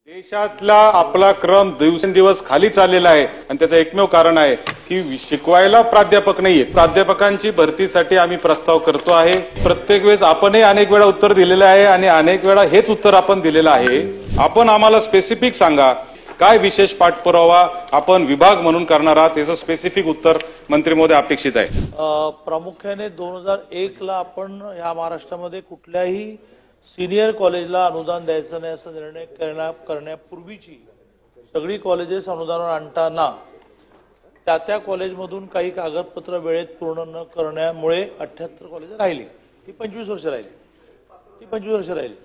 देशातला आपला क्रम दिवसेंदिवस खाली चाललेला आहे आणि त्याचं एकमेव कारण आहे की शिकवायला प्राध्यापक नाहीये। प्राध्यापकांची भरतीसाठी आम्ही प्रस्ताव करतो आहे। प्रत्येक वेळेस आपणही अनेक वेळा उत्तर दिलेलं आहे आणि अनेक वेळा हेच उत्तर आपण दिलेलं आहे। आपण आम्हाला स्पेसिफिक सांगा काय विशेष पाठपुरावा आपण विभाग म्हणून करणार आहात, याचं स्पेसिफिक उत्तर मंत्री महोदय अपेक्षित आहे। प्रामुख्याने 2001 ला आपण या महाराष्ट्रामध्ये कुठल्याही सीनियर कॉलेजला अनुदान द्यायचं नाही असा निर्णय करण्यापूर्वीची सगळी कॉलेजेस अनुदानावर आणताना त्या कॉलेजमधून काही कागदपत्र वेळेत पूर्ण न करण्यामुळे 78 कॉलेज राहिली, ती 25 वर्ष राहिली।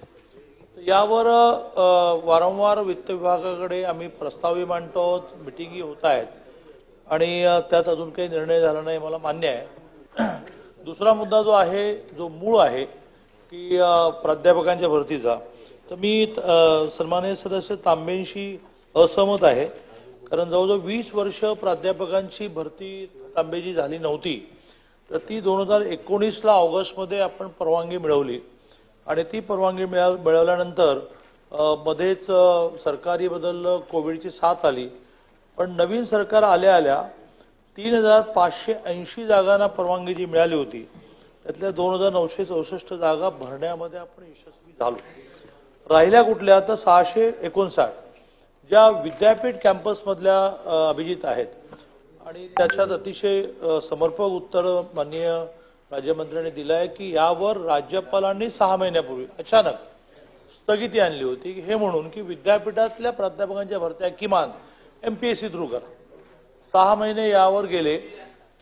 यावर वारंवार वित्त विभागाकडे आम्ही प्रस्तावही मांडतो आहोत, मिटिंगही होत आहेत आणि त्यात अजून काही निर्णय झाला नाही, मला मान्य आहे। दुसरा मुद्दा जो आहे, जो मूळ आहे की प्राध्यापकांच्या भरतीचा, तर मी सन्माननीय सदस्य तांबेंशी असहमत आहे। कारण जवळजवळ 20 वर्ष प्राध्यापकांची भरती तांबेजी झाली नव्हती, तर ती 2019 ला ऑगस्टमध्ये आपण परवानगी मिळवली आणि ती परवानगी मिळवल्यानंतर मध्येच सरकारी बदललं, कोविडची साथ आली, पण नवीन सरकार आल्या 3580 जागांना परवानगी जी मिळाली होती त्यातल्या 2964 जागा भरण्यामध्ये आपण यशस्वी झालो। राहिल्या कुठल्या तर 659 ज्या विद्यापीठ कॅम्पसमधल्या अभिजित आहेत आणि त्याच्यात अतिशय समर्पक उत्तर माननीय राज्यमंत्र्यांनी दिलं आहे की यावर राज्यपालांनी 6 महिन्यापूर्वी अचानक स्थगिती आणली होती, हे म्हणून की विद्यापीठातल्या प्राध्यापकांच्या भरत्या किमान MPSC थ्रू करा। 6 महिने यावर गेले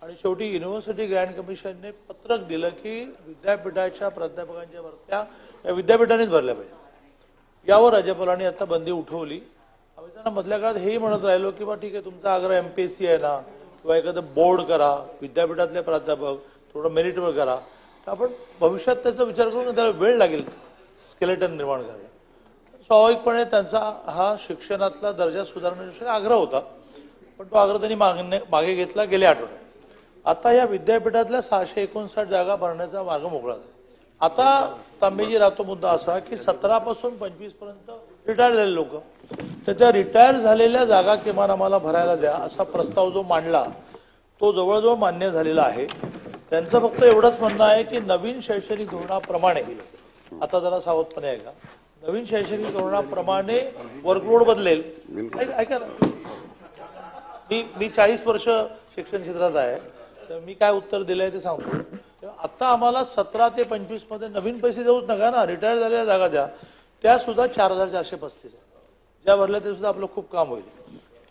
आणि शेवटी युनिव्हर्सिटी ग्रँट कमिशनने पत्रक दिलं की विद्यापीठाच्या प्राध्यापकांच्या भरत्या या विद्यापीठानेच भरल्या पाहिजे। यावर राज्यपालांनी आता बंदी उठवली। आम्ही त्यांना मधल्या काळात हेही म्हणत राहिलो की बा ठीक आहे, तुमचा आग्रह MPSC आहे ना, किंवा एखादं बोर्ड करा, विद्यापीठातले प्राध्यापक थोडं मेरिटवर करा, तर आपण भविष्यात त्याचा विचार करून त्याला वेळ लागेल स्केलेटन निर्माण करायला। स्वाभाविकपणे त्यांचा हा शिक्षणातला दर्जा सुधारण्याविषयी आग्रह होता, पण तो आग्रह त्यांनी मागे घेतला गेल्या आठवड्यात। आता या विद्यापीठातल्या 659 जागा भरण्याचा मार्ग मोकळा झाला। आता तांबेजी राहतो मुद्दा असा की 17 पासून 25 पर्यंत रिटायर झालेले लोक, तर त्या रिटायर झालेल्या जागा किमान आम्हाला भरायला द्या असा प्रस्ताव जो मांडला तो जवळजवळ मान्य झालेला आहे। त्यांचं फक्त एवढंच म्हणणं आहे की नवीन शैक्षणिक धोरणाप्रमाणे, आता जरा सावधपणे ऐका, नवीन शैक्षणिक धोरणाप्रमाणे वर्कलोड बदलेल। ऐका ना, मी 40 वर्ष शिक्षण क्षेत्रात आहे, तर मी काय उत्तर दिलंय ते सांगतो। आता आम्हाला 17 ते 25 मध्ये नवीन पैसे देऊच नका ना, रिटायर झालेल्या जागा द्या, त्या सुद्धा 4435 आहे, ज्या भरल्या ते सुद्धा आपलं खूप काम होईल।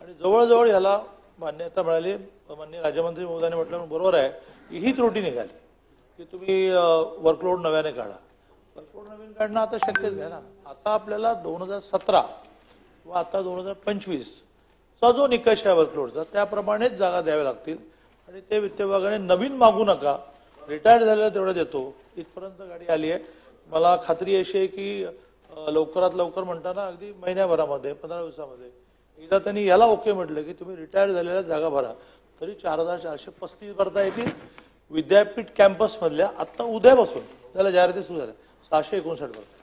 आणि जवळजवळ ह्याला मान्यता मिळाली। माननीय राज्यमंत्री महोदयांनी म्हटलं बरोबर आहे, ही त्रुटी निघाली की तुम्ही वर्कलोड नव्याने काढा। वर्कलोड नवीन काढणं आता शक्यच नाही ना। आता आपल्याला 2017 व आता 2025 चा जो निकष आहे वर्कलोडचा, त्याप्रमाणेच जागा द्याव्या लागतील आणि ते वित्त विभागाने नवीन मागू नका, रिटायर झालेला तेवढं देतो, इथपर्यंत गाडी आली आहे। मला खात्री अशी आहे की लवकरात लवकर म्हणताना अगदी महिन्याभरामध्ये 15 दिवसामध्ये एकदा त्यांनी याला ओके म्हटलं की तुम्ही रिटायर झालेल्या जागा भरा, तरी 4435 भरता येतील विद्यापीठ कॅम्पस मधल्या। आता उद्यापासून त्याला जाहिराती सुरू झाल्या 659 भरता।